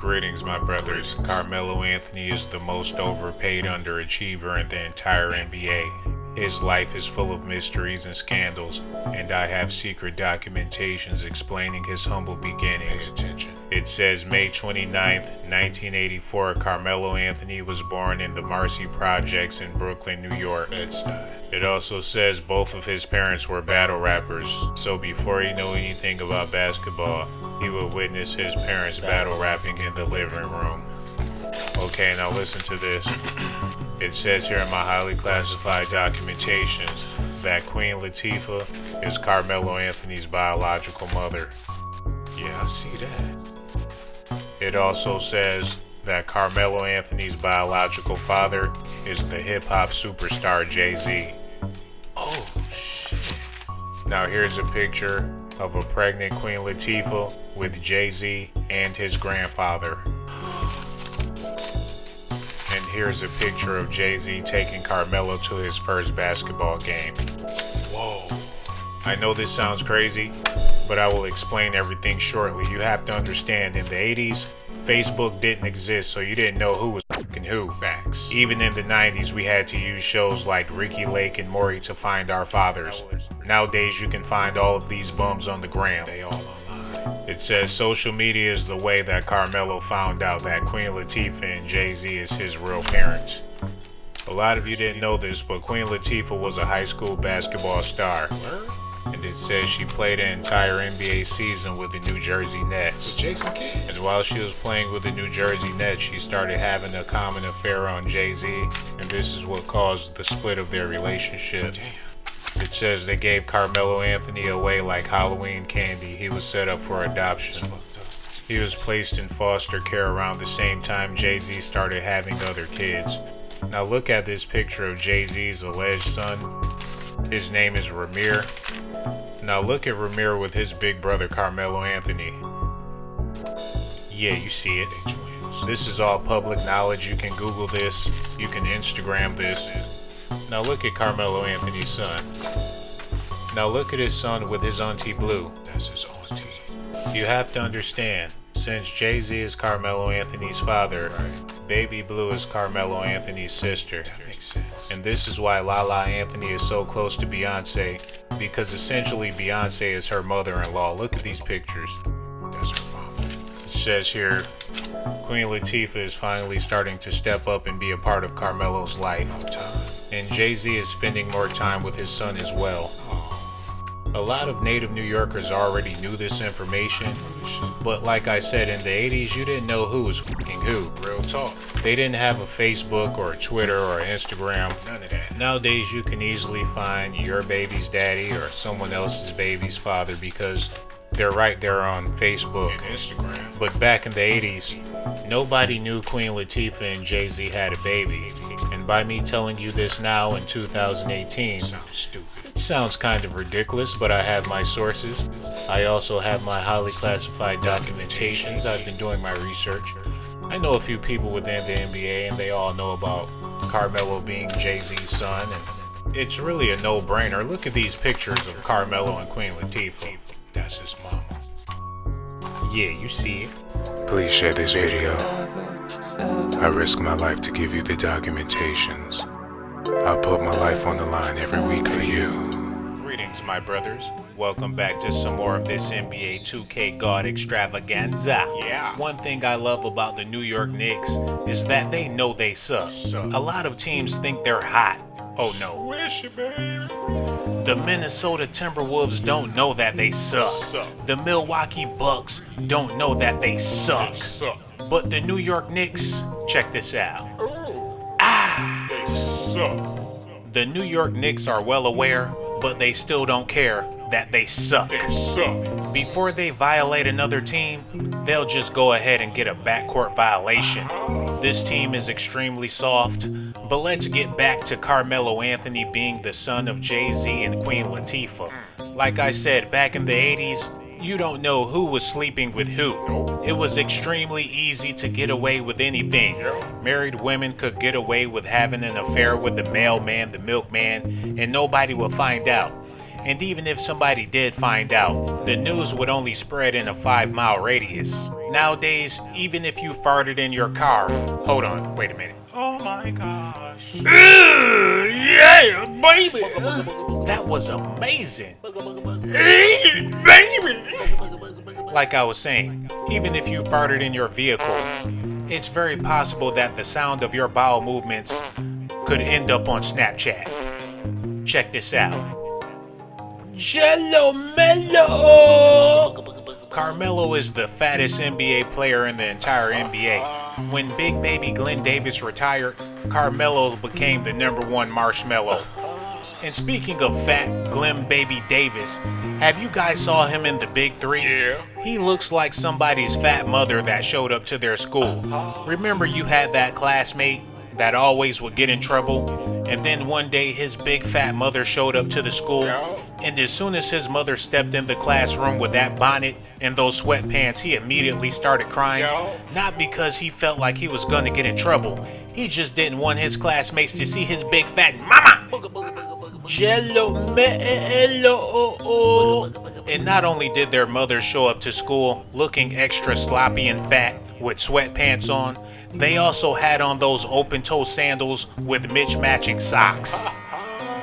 Greetings, my brothers. Carmelo Anthony is the most overpaid underachiever in the entire NBA. His life is full of mysteries and scandals, and I have secret documentations explaining his humble beginnings. Pay attention. It says May 29th, 1984, Carmelo Anthony was born in the Marcy Projects in Brooklyn, New York. It also says both of his parents were battle rappers, so before he knew anything about basketball, he would witness his parents battle rapping in the living room. Okay, now listen to this. It says here in my highly classified documentations that Queen Latifah is Carmelo Anthony's biological mother. Yeah, I see that. It also says that Carmelo Anthony's biological father is the hip-hop superstar Jay-Z. Oh, shit. Now here's a picture of a pregnant Queen Latifah with Jay-Z and his grandfather. And here's a picture of Jay-Z taking Carmelo to his first basketball game. Whoa. I know this sounds crazy, but I will explain everything shortly. You have to understand, in the 80s, Facebook didn't exist, so you didn't know who was fucking who. Facts. Even in the 90s, we had to use shows like Ricky Lake and Maury to find our fathers. Nowadays, you can find all of these bums on the gram. They all online. It says social media is the way that Carmelo found out that Queen Latifah and Jay-Z is his real parents. A lot of you didn't know this, but Queen Latifah was a high school basketball star. And it says she played an entire NBA season with the New Jersey Nets. With Jason Kidd. And while she was playing with the New Jersey Nets, she started having a common affair on Jay-Z, and this is what caused the split of their relationship. Damn. It says they gave Carmelo Anthony away like Halloween candy. He was set up for adoption. He was placed in foster care around the same time Jay-Z started having other kids. Now look at this picture of Jay-Z's alleged son. His name is Ramir. Now look at Ramir with his big brother Carmelo Anthony. Yeah, you see it. This is all public knowledge. You can Google this. You can Instagram this. Now look at Carmelo Anthony's son. Now look at his son with his auntie Blue. That's his auntie. You have to understand, since Jay-Z is Carmelo Anthony's father, Baby Blue is Carmelo Anthony's sister. That makes sense. And this is why Lala Anthony is so close to Beyonce, because essentially Beyonce is her mother-in-law. Look at these pictures. That's her mama. It says here, Queen Latifah is finally starting to step up and be a part of Carmelo's life. About time. And Jay-Z is spending more time with his son as well. A lot of native New Yorkers already knew this information, but like I said, in the 80s, you didn't know who was fucking who. Real talk. They didn't have a Facebook or a Twitter or Instagram. None of that. Nowadays, you can easily find your baby's daddy or someone else's baby's father because they're right there on Facebook And Instagram. But back in the 80s, nobody knew Queen Latifah and Jay-Z had a baby. And by me telling you this now in 2018, Sounds stupid. it sounds kind of ridiculous, but I have my sources. I also have my highly classified documentations. I've been doing my research. I know a few people within the NBA, and they all know about Carmelo being Jay-Z's son, and it's really a no-brainer. Look at these pictures of Carmelo and Queen Latifah. That's his mama. Yeah, you see it. Please share this video. I risk my life to give you the documentations. I put my life on the line every week for you. Greetings, my brothers. Welcome back to some more of this NBA 2K God extravaganza. Yeah. One thing I love about the New York Knicks is that they know they suck. A lot of teams think they're hot. Oh no. Wish it, baby. The Minnesota Timberwolves don't know that they suck. The Milwaukee Bucks don't know that they suck. But the New York Knicks, check this out. They suck. The New York Knicks are well aware, but they still don't care that they suck. They suck. Before they violate another team, they'll just go ahead and get a backcourt violation. This team is extremely soft, but let's get back to Carmelo Anthony being the son of Jay-Z and Queen Latifah. Like I said, back in the 80s, you don't know who was sleeping with who. It was extremely easy to get away with anything. Married women could get away with having an affair with the mailman, the milkman, and nobody would find out. And even if somebody did find out, the news would only spread in a 5-mile radius. Nowadays, even if you farted in your car, hold on, wait a minute. Oh my gosh. Yeah, baby. That was amazing. Baby. Like I was saying, even if you farted in your vehicle, it's very possible that the sound of your bowel movements could end up on Snapchat. Check this out. Jello Mello! Carmelo is the fattest NBA player in the entire NBA. When Big Baby Glenn Davis retired, Carmelo became the #1 marshmallow. And speaking of fat Glenn Baby Davis, have you guys saw him in the Big Three? Yeah. He looks like somebody's fat mother that showed up to their school. Remember you had that classmate that always would get in trouble? And then one day his big fat mother showed up to the school, and as soon as his mother stepped in the classroom with that bonnet and those sweatpants, he immediately started crying. Not because he felt like he was gonna get in trouble. He just didn't want his classmates to see his big fat mama. Jello Mello. And not only did their mothers show up to school looking extra sloppy and fat with sweatpants on, they also had on those open-toe sandals with matching socks.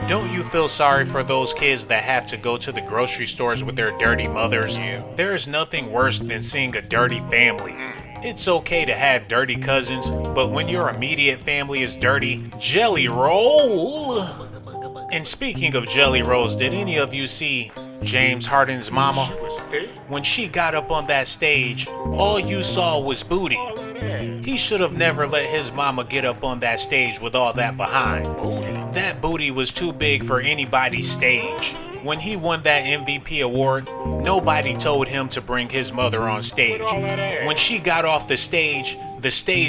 Don't you feel sorry for those kids that have to go to the grocery stores with their dirty mothers? There's nothing worse than seeing a dirty family. It's okay to have dirty cousins, but when your immediate family is dirty, jelly roll! And speaking of jelly rolls, did any of you see James Harden's mama? When she got up on that stage, all you saw was booty. He should have never let his mama get up on that stage with all that behind. That booty was too big for anybody's stage. When he won that MVP award, nobody told him to bring his mother on stage. When she got off the stage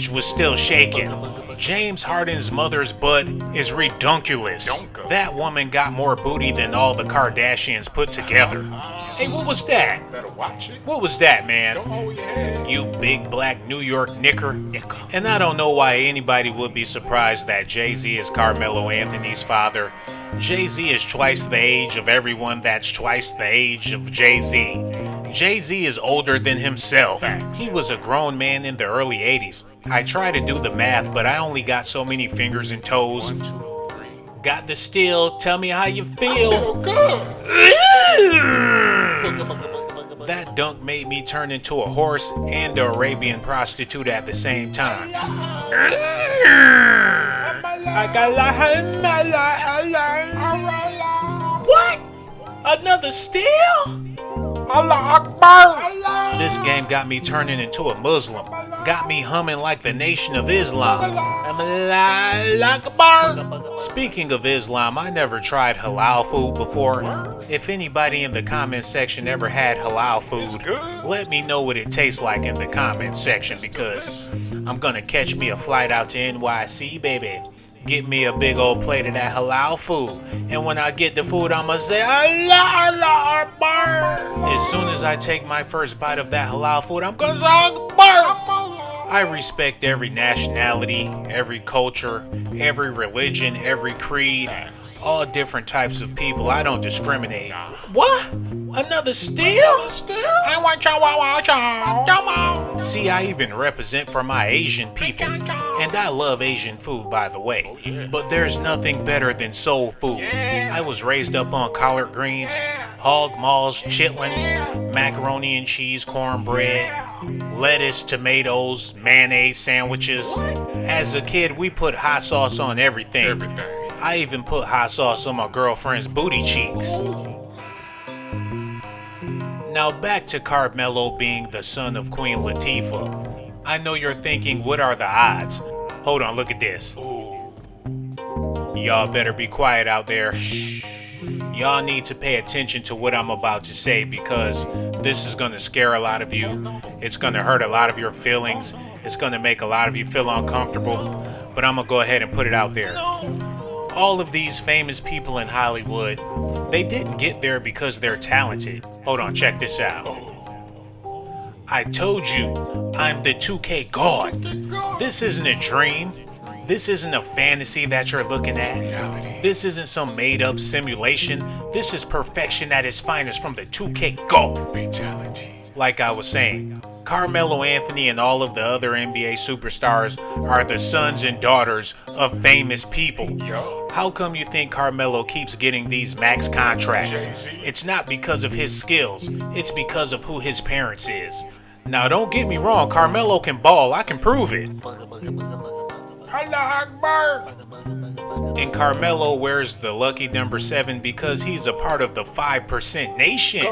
was still shaking. James Harden's mother's butt is redunculous. That woman got more booty than all the Kardashians put together. Hey, what was that? Better watch it. What was that, man? Don't hold your head. You big black New York knicker. And I don't know why anybody would be surprised that Jay-Z is Carmelo Anthony's father. Jay-Z is twice the age of everyone that's twice the age of Jay-Z. Jay-Z is older than himself. He was a grown man in the early 80s. I tried to do the math, but I only got so many fingers and toes. 1, 2, 3. Got the still, tell me how you feel. Good. That dunk made me turn into a horse and an Arabian prostitute at the same time. What? Another steal? Allah Akbar. This game got me turning into a Muslim. Got me humming like the Nation of Islam. Allah Akbar. Speaking of Islam, I never tried halal food before. If anybody in the comment section ever had halal food, let me know what it tastes like in the comment section, because I'm gonna catch me a flight out to NYC, baby. Get me a big old plate of that halal food. And when I get the food, I'ma say, Allah, Allah, Akbar. As soon as I take my first bite of that halal food, I'm gonna say, Akbar. I respect every nationality, every culture, every religion, every creed, all different types of people. I don't discriminate. What? Another steal? I want y'all. Come on. See, I even represent for my Asian people. And I love Asian food, by the way. But there's nothing better than soul food. I was raised up on collard greens, hog maws, chitlins, macaroni and cheese, cornbread, lettuce, tomatoes, mayonnaise sandwiches. As a kid, we put hot sauce on everything. I even put hot sauce on my girlfriend's booty cheeks. Now back to Carmelo being the son of Queen Latifah. I know you're thinking, what are the odds? Hold on, look at this. Y'all better be quiet out there. Y'all need to pay attention to what I'm about to say, because this is gonna scare a lot of you. It's gonna hurt a lot of your feelings. It's gonna make a lot of you feel uncomfortable. But I'm gonna go ahead and put it out there. All of these famous people in Hollywood, they didn't get there because they're talented. Hold on, check this out. I told you, I'm the 2K god. This isn't a dream. This isn't a fantasy that you're looking at. This isn't some made-up simulation. This is perfection at its finest from the 2K god. Fatality. Like I was saying, Carmelo Anthony and all of the other NBA superstars are the sons and daughters of famous people. How come you think Carmelo keeps getting these max contracts? It's not because of his skills, it's because of who his parents is. Now don't get me wrong, Carmelo can ball, I can prove it. Allah Akbar. And Carmelo wears the lucky number 7 because he's a part of the 5% nation.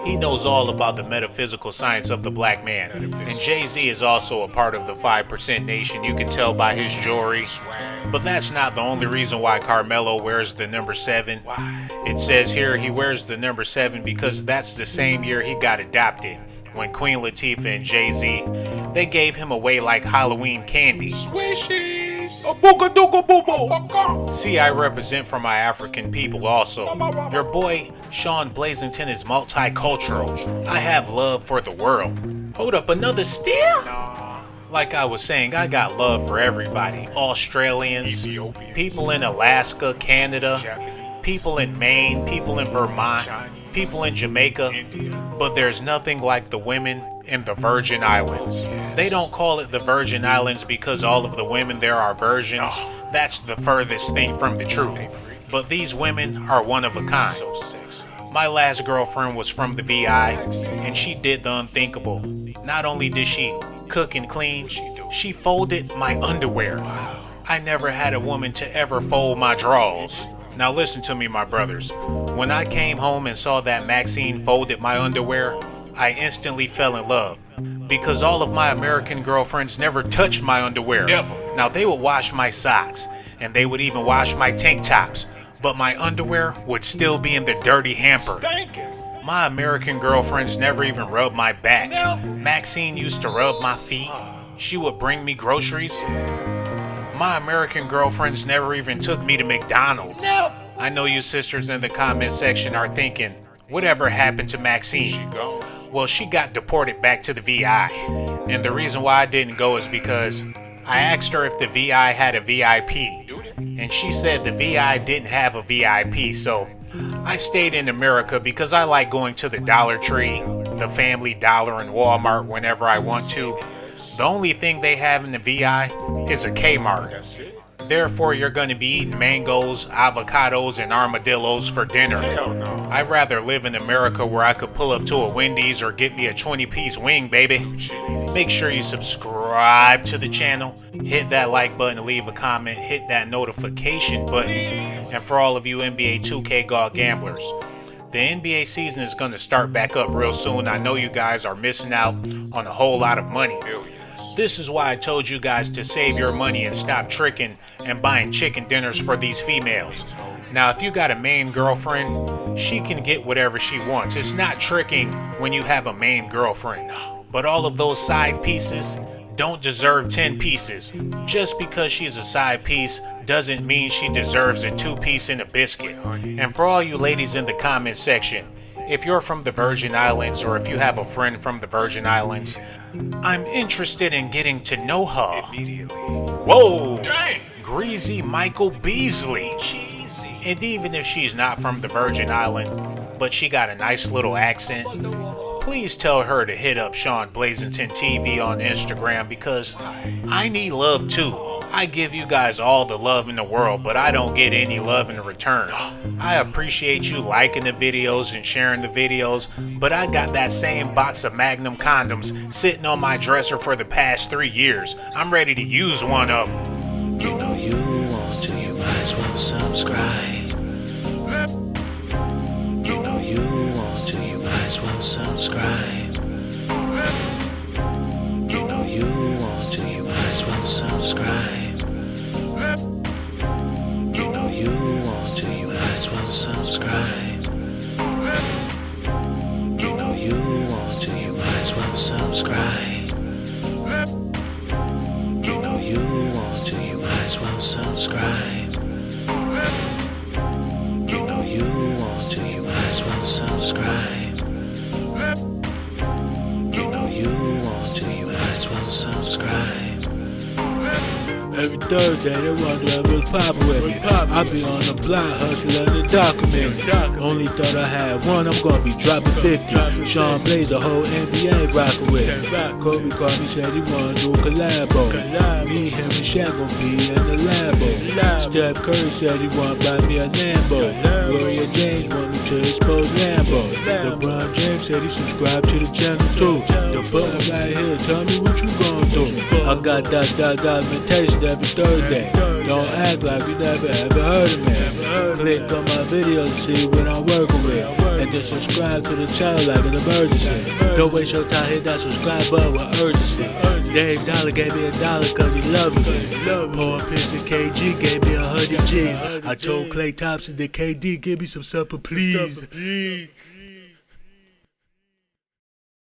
He knows all about the metaphysical science of the black man. And Jay-Z is also a part of the 5% nation. You can tell by his jewelry. But that's not the only reason why Carmelo wears the number 7. It says here he wears the number 7 because that's the same year he got adopted. When Queen Latifah and Jay-Z, they gave him away like Halloween candy. Swishies. See, I represent for my African people also. Your boy, Sean Blazington, is multicultural. I have love for the world. Hold up, another steal? Like I was saying, I got love for everybody. Australians, people in Alaska, Canada, people in Maine, people in Vermont, people in Jamaica. But there's nothing like the women in the Virgin Islands. They don't call it the Virgin Islands because all of the women there are virgins. That's the furthest thing from the truth. But these women are one of a kind. My last girlfriend was from the VI, and she did the unthinkable. Not only did she cook and clean, she folded my underwear. I never had a woman to ever fold my drawers. Now listen to me, my brothers. When I came home and saw that Maxine folded my underwear, I instantly fell in love. Because all of my American girlfriends never touched my underwear. Now they would wash my socks, and they would even wash my tank tops, but my underwear would still be in the dirty hamper. My American girlfriends never even rubbed my back. Maxine used to rub my feet. She would bring me groceries. My American girlfriends never even took me to McDonald's. I know you sisters in the comment section are thinking, whatever happened to Maxine? Well, she got deported back to the VI. And the reason why I didn't go is because I asked her if the VI had a VIP. And she said the VI didn't have a VIP, so I stayed in America because I like going to the Dollar Tree, the Family Dollar, and Walmart whenever I want to. The only thing they have in the VI is a Kmart. Therefore, you're going to be eating mangoes, avocados, and armadillos for dinner. I'd rather live in America where I could pull up to a Wendy's or get me a 20-piece wing, baby. Make sure you subscribe to the channel, hit that like button, leave a comment, hit that notification button. And for all of you NBA 2K God gamblers, the NBA season is going to start back up real soon. I know you guys are missing out on a whole lot of money. This is why I told you guys to save your money and stop tricking and buying chicken dinners for these females. Now, if you got a main girlfriend, she can get whatever she wants. It's not tricking when you have a main girlfriend. But all of those side pieces don't deserve 10 pieces. Just because she's a side piece doesn't mean she deserves a 2-piece and a biscuit. And for all you ladies in the comment section, if you're from the Virgin Islands or if you have a friend from the Virgin Islands, I'm interested in getting to know her. Whoa! Dang. Greasy Michael Beasley. And even if she's not from the Virgin Island, but she got a nice little accent, please tell her to hit up Sean Blazington TV on Instagram because I need love too. I give you guys all the love in the world, but I don't get any love in return. I appreciate you liking the videos and sharing the videos, but I got that same box of Magnum condoms sitting on my dresser for the past 3 years. I'm ready to use one of them. You know you want to, you might as well subscribe. You know you want to, you might as well subscribe. You know you want to, you might as well subscribe. You know you want to, you might as well subscribe. You know you want to, you might as well subscribe. You know you want to, you might as well subscribe. You know you want to, you might as well subscribe. You know you want to, you might as well subscribe. Every Thursday, they wonder what's poppin' with me. I be on the block hustling the documentary. Only thought I had one, I'm gonna be dropping 50. Sean Blaze, the whole NBA rockin' with me. Kobe called me, said he wanna do a collabo. Me, him, and Shaq gon' be in the Lambo. Steph Curry said he wanna buy me a Lambo. Gloria James want me to expose Lambo. LeBron James said he subscribed to the channel too. The button right here, tell me what you gon' do. I got documentation every Thursday. Don't act like you never ever heard of me. Click on my videos to see what I'm working with. And then subscribe to the channel like an emergency. Don't waste your time, hit that subscribe button with urgency. Dave Dollar gave me $1 cause he loving me. Paul Pierce and KG gave me 100 G's. I told Clay Thompson that KD give me some supper please.